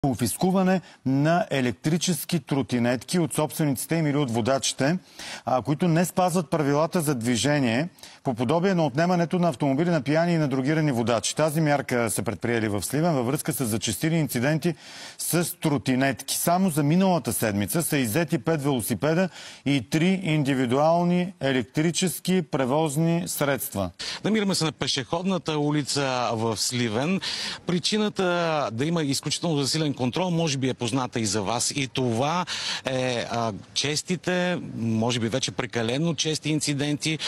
конфискуване на електрически тротинетки от собствениците им или от водачите, които не спазват правилата за движение, по подобие на отнемането на автомобили на пияни и на дрогирани водачи. Тази мярка са предприели в Сливен във връзка с зачестили инциденти с тротинетки. Само за миналата седмица са иззети 5 велосипеда и 3 индивидуални електрически превозни средства. Намираме се на пешеходната улица в Сливен. Причината да има изключително засилен контрол може би е позната и за вас. И това е честите, може би вече прекалено чести инциденти.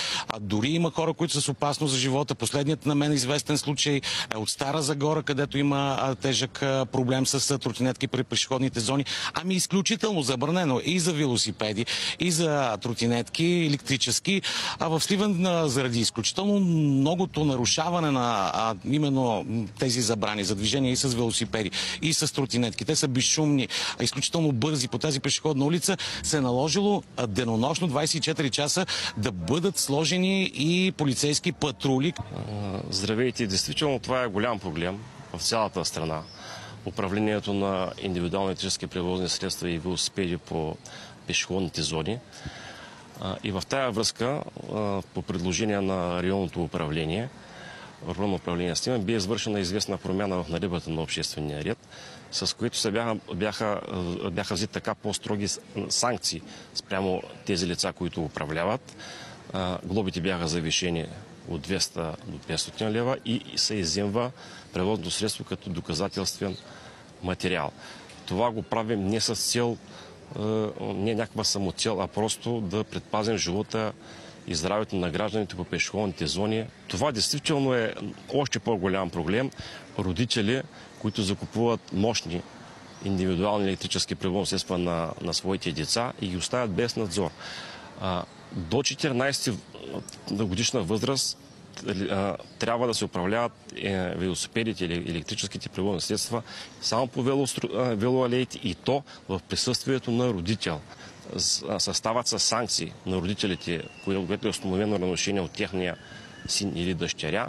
Дори има хора, които са с опасност за живота. Последният на мен известен случай е от Стара Загора, където има тежък проблем с тротинетки при пешеходните зони. Ами изключително забранено и за велосипеди, и за тротинетки електрически. А в Сливен заради изключително многото нарушаване на именно тези забрани за движение и с велосипеди, и с тротинетки. Те са безшумни, изключително бързи по тази пешеходна улица. Се е наложило денонощно 24 часа да бъдат сложени и полицейски патрули. Здравейте, действително това е голям проблем в цялата страна. Управлението на индивидуални електрически превозни средства и велосипеди по пешеходните зони. И в тая връзка, по предложение на районното управление, Районно управление Сливен, бе извършена известна промяна в наредбата на обществения ред, с които бяха взети така по-строги санкции спрямо тези лица, които управляват. Глобите бяха завишени от 200 до 500 лева и се изземва превозното средство като доказателствен материал. Това го правим не с цел, не някаква самоцел, а просто да предпазим живота и здравето на гражданите по пешеходните зони. Това действително е още по-голям проблем. Родители, които закупуват мощни индивидуални електрически превозни средства на своите деца и ги оставят без надзор. До 14 годишна възраст трябва да се управляват велосипедите или електрическите превозни средства само по велоалеите и то в присъствието на родител. Състават се санкции на родителите, което е установено нарушение от техния син или дъщеря.